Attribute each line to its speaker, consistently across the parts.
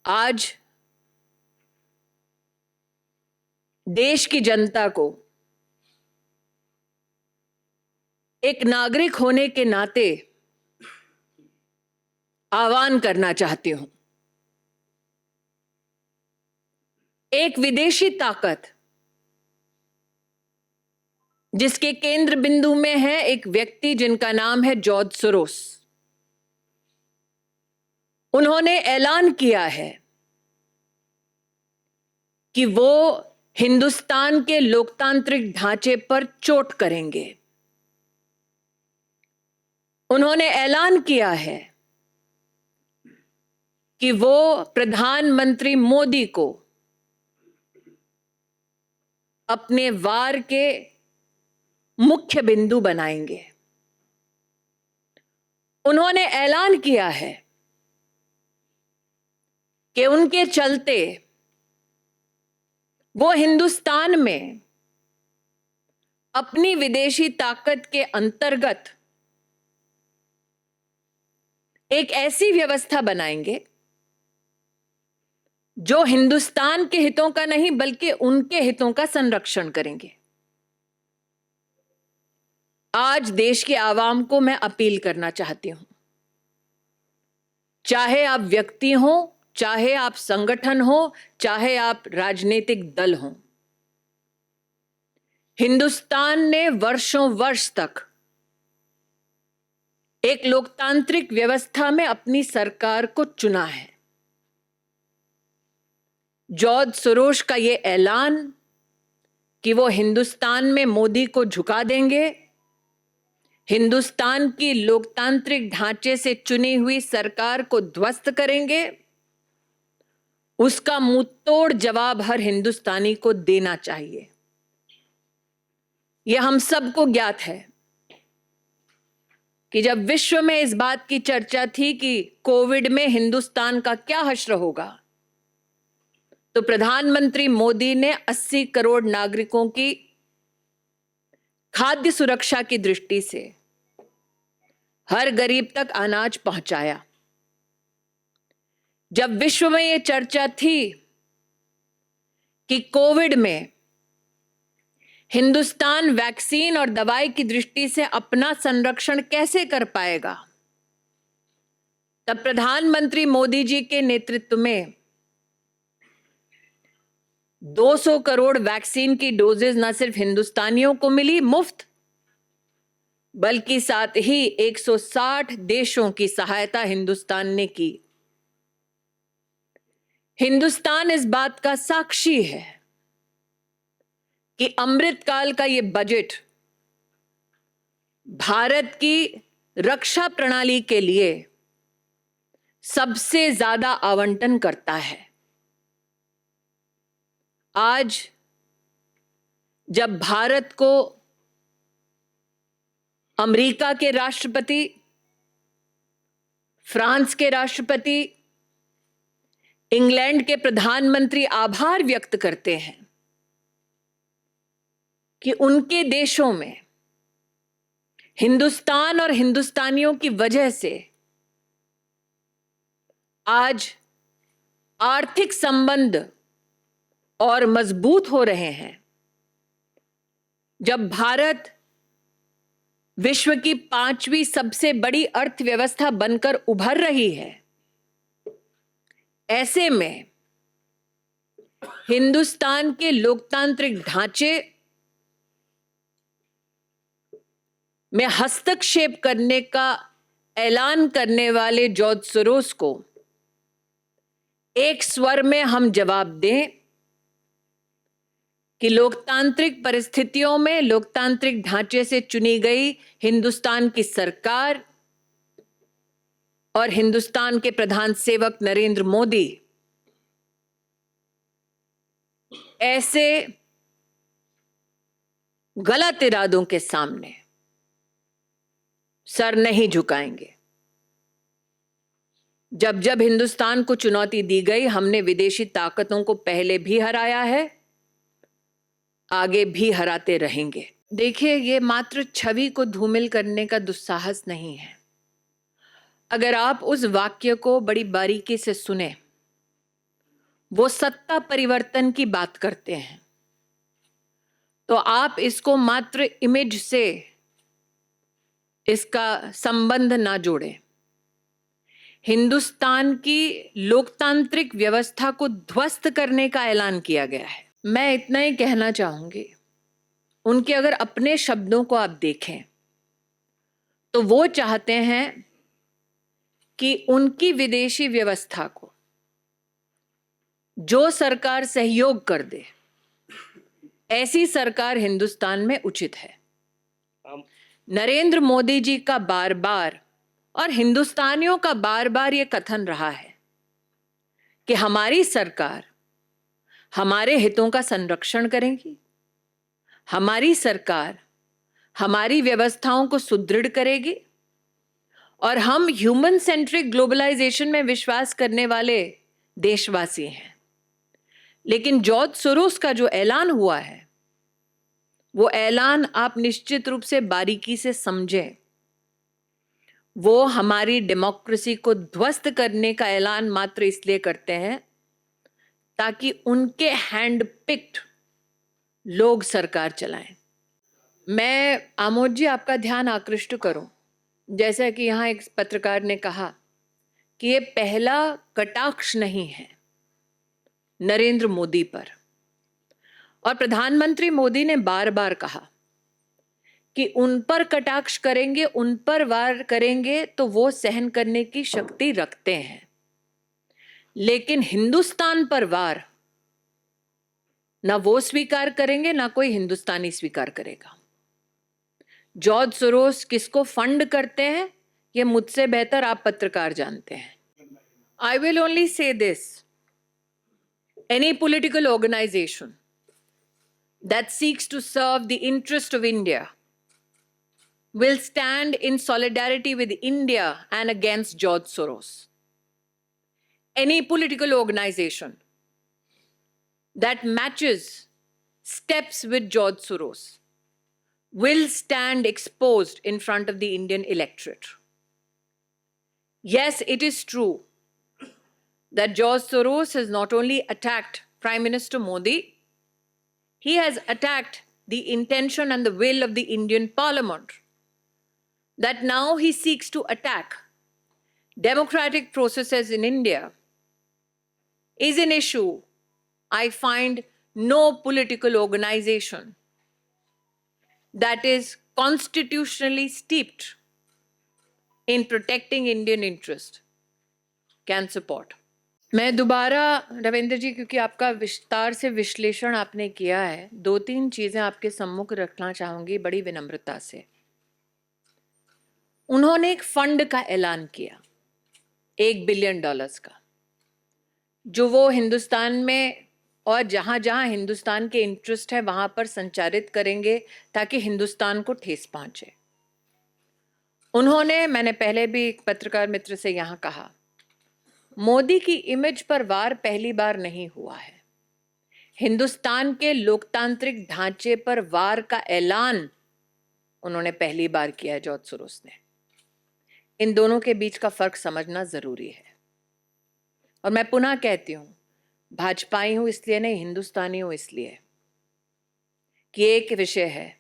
Speaker 1: आज देश की जनता को एक नागरिक होने के नाते आह्वान करना चाहती हूं। एक विदेशी ताकत जिसके केंद्र बिंदु में है एक व्यक्ति जिनका नाम है जॉर्ज सोरोस। उन्होंने ऐलान किया है कि वो हिंदुस्तान के लोकतांत्रिक ढांचे पर चोट करेंगे। उन्होंने ऐलान किया है कि वो प्रधानमंत्री मोदी को अपने वार के मुख्य बिंदु बनाएंगे। उन्होंने ऐलान किया है कि उनके चलते वो हिंदुस्तान में अपनी विदेशी ताकत के अंतर्गत एक ऐसी व्यवस्था बनाएंगे जो हिंदुस्तान के हितों का नहीं बल्कि उनके हितों का संरक्षण करेंगे। आज देश के आवाम को मैं अपील करना चाहती हूं, चाहे आप व्यक्ति हो, चाहे आप संगठन हो, चाहे आप राजनीतिक दल हो, हिंदुस्तान ने वर्षों वर्ष तक एक लोकतांत्रिक व्यवस्था में अपनी सरकार को चुना है। जॉर्ज सोरोस का यह ऐलान कि वो हिंदुस्तान में मोदी को झुका देंगे, हिंदुस्तान की लोकतांत्रिक ढांचे से चुनी हुई सरकार को ध्वस्त करेंगे, उसका मुंहतोड़ जवाब हर हिंदुस्तानी को देना चाहिए। यह हम सबको ज्ञात है कि जब विश्व में इस बात की चर्चा थी कि कोविड में हिंदुस्तान का क्या हश्र होगा, तो प्रधानमंत्री मोदी ने 80 करोड़ नागरिकों की खाद्य सुरक्षा की दृष्टि से हर गरीब तक अनाज पहुंचाया। जब विश्व में यह चर्चा थी कि कोविड में हिंदुस्तान वैक्सीन और दवाई की दृष्टि से अपना संरक्षण कैसे कर पाएगा, तब प्रधानमंत्री मोदी जी के नेतृत्व में 200 करोड़ वैक्सीन की डोजेज न सिर्फ हिंदुस्तानियों को मिली मुफ्त, बल्कि साथ ही 160 देशों की सहायता हिंदुस्तान ने की। हिंदुस्तान इस बात का साक्षी है कि अमृतकाल का ये बजट भारत की रक्षा प्रणाली के लिए सबसे ज्यादा आवंटन करता है। आज जब भारत को अमेरिका के राष्ट्रपति, फ्रांस के राष्ट्रपति, इंग्लैंड के प्रधानमंत्री आभार व्यक्त करते हैं कि उनके देशों में हिंदुस्तान और हिंदुस्तानियों की वजह से आज आर्थिक संबंध और मजबूत हो रहे हैं, जब भारत विश्व की 5वीं सबसे बड़ी अर्थव्यवस्था बनकर उभर रही है, ऐसे में हिंदुस्तान के लोकतांत्रिक ढांचे में हस्तक्षेप करने का ऐलान करने वाले जॉर्ज सोरोस को एक स्वर में हम जवाब दें कि लोकतांत्रिक परिस्थितियों में लोकतांत्रिक ढांचे से चुनी गई हिंदुस्तान की सरकार और हिंदुस्तान के प्रधान सेवक नरेंद्र मोदी ऐसे गलत इरादों के सामने सर नहीं झुकाएंगे। जब जब हिंदुस्तान को चुनौती दी गई, हमने विदेशी ताकतों को पहले भी हराया है, आगे भी हराते रहेंगे। देखिए, ये मात्र छवि को धूमिल करने का दुस्साहस नहीं है। अगर आप उस वाक्य को बड़ी बारीकी से सुने वो सत्ता परिवर्तन की बात करते हैं, तो आप इसको मात्र इमेज से इसका संबंध ना जोड़ें। हिंदुस्तान की लोकतांत्रिक व्यवस्था को ध्वस्त करने का ऐलान किया गया है। मैं इतना ही कहना चाहूंगी, उनके अगर अपने शब्दों को आप देखें तो वो चाहते हैं कि उनकी विदेशी व्यवस्था को जो सरकार सहयोग कर दे, ऐसी सरकार हिंदुस्तान में उचित है। नरेंद्र मोदी जी का बार बार और हिंदुस्तानियों का बार बार यह कथन रहा है कि हमारी सरकार हमारे हितों का संरक्षण करेगी, हमारी सरकार हमारी व्यवस्थाओं को सुदृढ़ करेगी और हम ह्यूमन सेंट्रिक ग्लोबलाइजेशन में विश्वास करने वाले देशवासी हैं। लेकिन जॉर्ज सोरोस का जो ऐलान हुआ है, वो ऐलान आप निश्चित रूप से बारीकी से समझें। वो हमारी डेमोक्रेसी को ध्वस्त करने का ऐलान मात्र इसलिए करते हैं ताकि उनके हैंड पिक्ड लोग सरकार चलाएं। मैं आमोद जी आपका ध्यान आकृष्ट करूं, जैसा कि यहां एक पत्रकार ने कहा कि ये पहला कटाक्ष नहीं है नरेंद्र मोदी पर, और प्रधानमंत्री मोदी ने बार बार कहा कि उन पर कटाक्ष करेंगे, उन पर वार करेंगे तो वो सहन करने की शक्ति रखते हैं, लेकिन हिंदुस्तान पर वार ना वो स्वीकार करेंगे ना कोई हिंदुस्तानी स्वीकार करेगा। जॉर्ज सोरोस किसको फंड करते हैं ये मुझसे बेहतर आप पत्रकार जानते हैं। I will only say this, any political organisation that seeks to serve the interest of India will stand in solidarity with India and against George Soros. Any political organization that matches steps with George Soros will stand exposed in front of the Indian electorate. Yes, it is true that George Soros has not only attacked Prime Minister Modi, he has attacked the intention and the will of the Indian Parliament. That now he seeks to attack democratic processes in India is an issue I find no political organization that is constitutionally steeped in protecting Indian interest can support. मैं दोबारा रविंद्र जी, क्योंकि आपका विस्तार से विश्लेषण आपने किया है, 2-3 चीजें आपके सम्मुख रखना चाहूंगी बड़ी विनम्रता से। उन्होंने एक फंड का ऐलान किया $1 बिलियन का, जो वो हिंदुस्तान में और जहां जहां हिंदुस्तान के इंटरेस्ट है वहां पर संचारित करेंगे ताकि हिंदुस्तान को ठेस पहुंचे। उन्होंने, मैंने पहले भी एक पत्रकार मित्र से यहां कहा, मोदी की इमेज पर वार पहली बार नहीं हुआ है। हिंदुस्तान के लोकतांत्रिक ढांचे पर वार का ऐलान उन्होंने पहली बार किया जॉर्ज सोरोस ने। इन दोनों के बीच का फर्क समझना जरूरी है। और मैं पुनः कहती हूं, भाजपाई हूं इसलिए नहीं, हिंदुस्तानी हूं इसलिए कि एक विषय है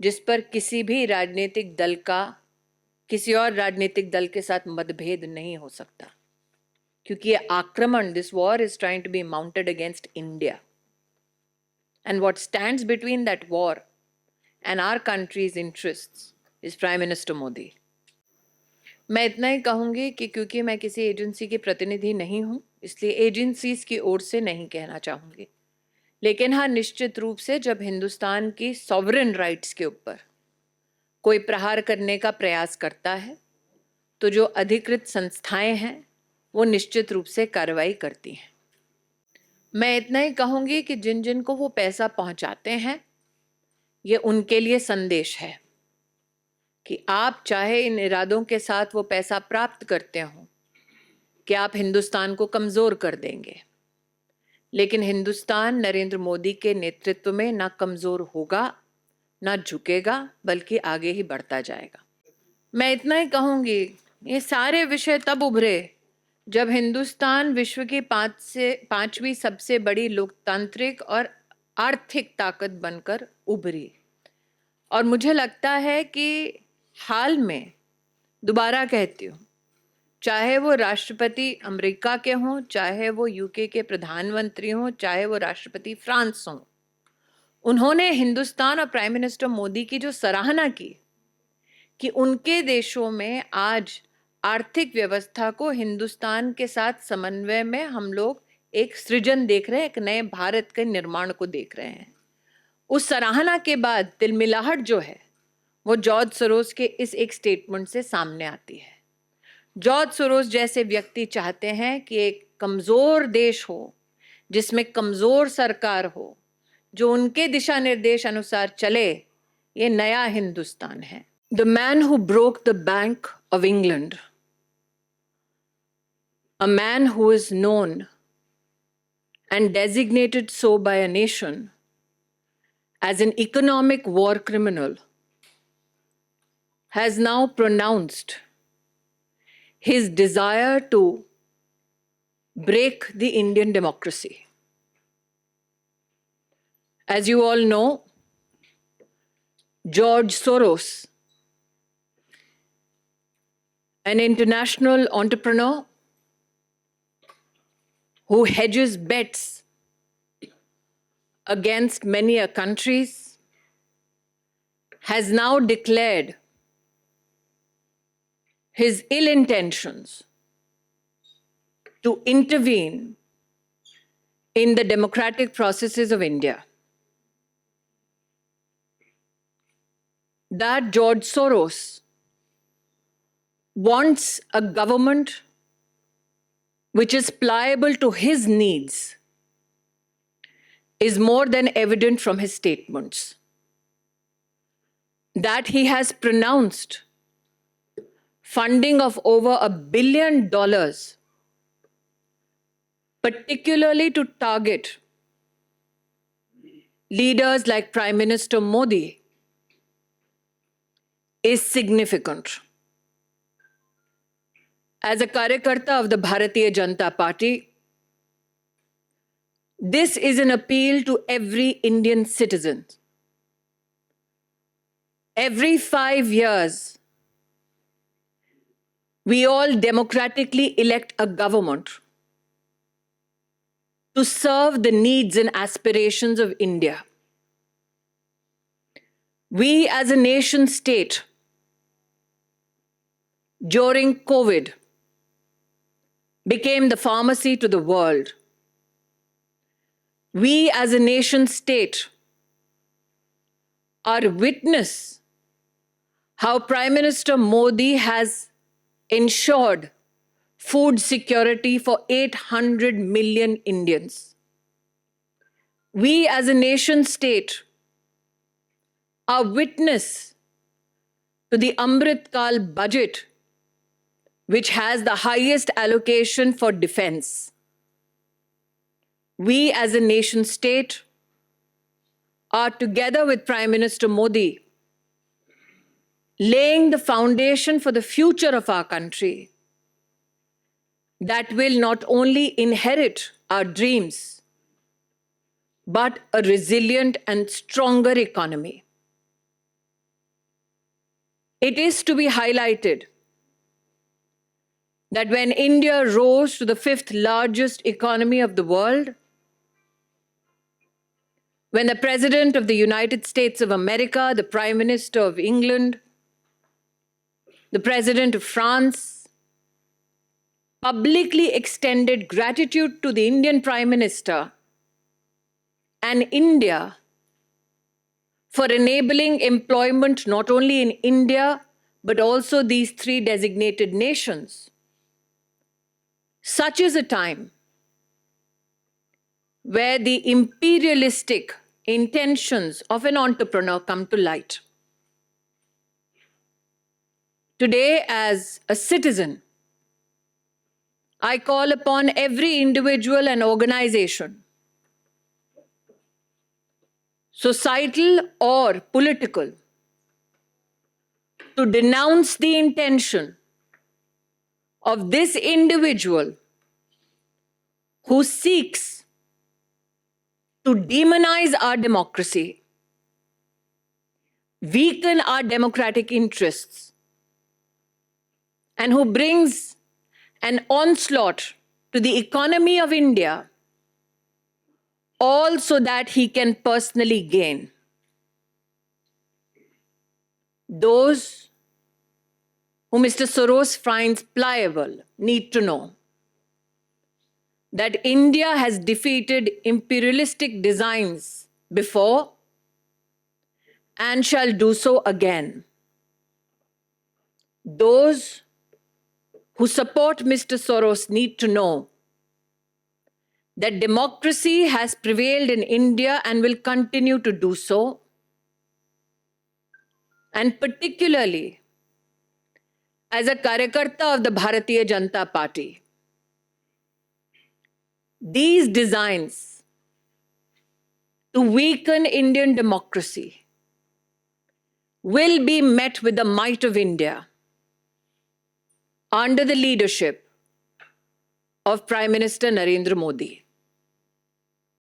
Speaker 1: जिस पर किसी भी राजनीतिक दल का किसी और राजनीतिक दल के साथ मतभेद नहीं हो सकता, क्योंकि ये आक्रमण, this war is trying to be mounted against India, and what stands between that war and our country's interests is Prime Minister Modi. मैं इतना ही कहूंगी कि क्योंकि मैं किसी एजेंसी की प्रतिनिधि नहीं हूं, इसलिए एजेंसीज की ओर से नहीं कहना चाहूंगी, लेकिन हाँ, निश्चित रूप से जब हिंदुस्तान की सॉवरेन राइट्स के ऊपर कोई प्रहार करने का प्रयास करता है तो जो अधिकृत संस्थाएं हैं वो निश्चित रूप से कार्रवाई करती हैं। मैं इतना ही कहूंगी कि जिन जिन को वो पैसा पहुंचाते हैं, ये उनके लिए संदेश है कि आप चाहे इन इरादों के साथ वो पैसा प्राप्त करते हो कि आप हिंदुस्तान को कमजोर कर देंगे, लेकिन हिंदुस्तान नरेंद्र मोदी के नेतृत्व में ना कमजोर होगा ना झुकेगा, बल्कि आगे ही बढ़ता जाएगा। मैं इतना ही कहूंगी, ये सारे विषय तब उभरे जब हिंदुस्तान विश्व की पांचवी सबसे बड़ी लोकतांत्रिक और आर्थिक ताकत बनकर उभरी, और मुझे लगता है कि हाल में, दोबारा कहती हूँ, चाहे वो राष्ट्रपति अमेरिका के हों, चाहे वो यूके के प्रधानमंत्री हों, चाहे वो राष्ट्रपति फ्रांस हों, उन्होंने हिंदुस्तान और प्राइम मिनिस्टर मोदी की जो सराहना की कि उनके देशों में आज आर्थिक व्यवस्था को हिंदुस्तान के साथ समन्वय में हम लोग एक सृजन देख रहे हैं, एक नए भारत के निर्माण को देख रहे हैं। उस सराहना के बाद तिलमिलाहट जो है वो जॉर्ज सोरोस के इस एक स्टेटमेंट से सामने आती है। जॉर्ज सोरोस जैसे व्यक्ति चाहते हैं कि एक कमजोर देश हो, जिसमें कमजोर सरकार हो, जो उनके दिशा निर्देश अनुसार चले, ये नया हिंदुस्तान है। The man who broke the Bank of England, a man who is known and designated so by a nation as an economic war criminal, has now pronounced his desire to break the Indian democracy. As you all know, George Soros, an international entrepreneur who hedges bets against many countries, has now declared his ill intentions to intervene in the democratic processes of India. That George Soros wants a government which is pliable to his needs is more than evident from his statements. That he has pronounced funding of over $1 billion, particularly to target leaders like Prime Minister Modi, is significant. As a Karyakarta of the Bharatiya Janata Party, this is an appeal to every Indian citizen. Every 5 years, we all democratically elect a government to serve the needs and aspirations of India. We as a nation state, during COVID, became the pharmacy to the world. We as a nation state are witness how Prime Minister Modi has ensured food security for 800 million Indians. We as a nation state are witness to the Amrit Kal budget, which has the highest allocation for defense. We as a nation state are, together with Prime Minister Modi, laying the foundation for the future of our country that will not only inherit our dreams, but a resilient and stronger economy. It is to be highlighted that when India rose to the 5th largest economy of the world, when the President of the United States of America, the Prime Minister of England, the President of France publicly extended gratitude to the Indian Prime Minister and India for enabling employment not only in India, but also these 3 designated nations. Such is a time where the imperialistic intentions of an entrepreneur come to light. Today, as a citizen, I call upon every individual and organization, societal or political, to denounce the intention of this individual who seeks to demonize our democracy, weaken our democratic interests, and who brings an onslaught to the economy of India, all so that he can personally gain. Those who Mr. Soros finds pliable need to know that India has defeated imperialistic designs before and shall do so again. Those who support Mr. Soros need to know that democracy has prevailed in India and will continue to do so. And particularly, as a Karyakarta of the Bharatiya Janata Party, these designs to weaken Indian democracy will be met with the might of India under the leadership of Prime Minister Narendra Modi.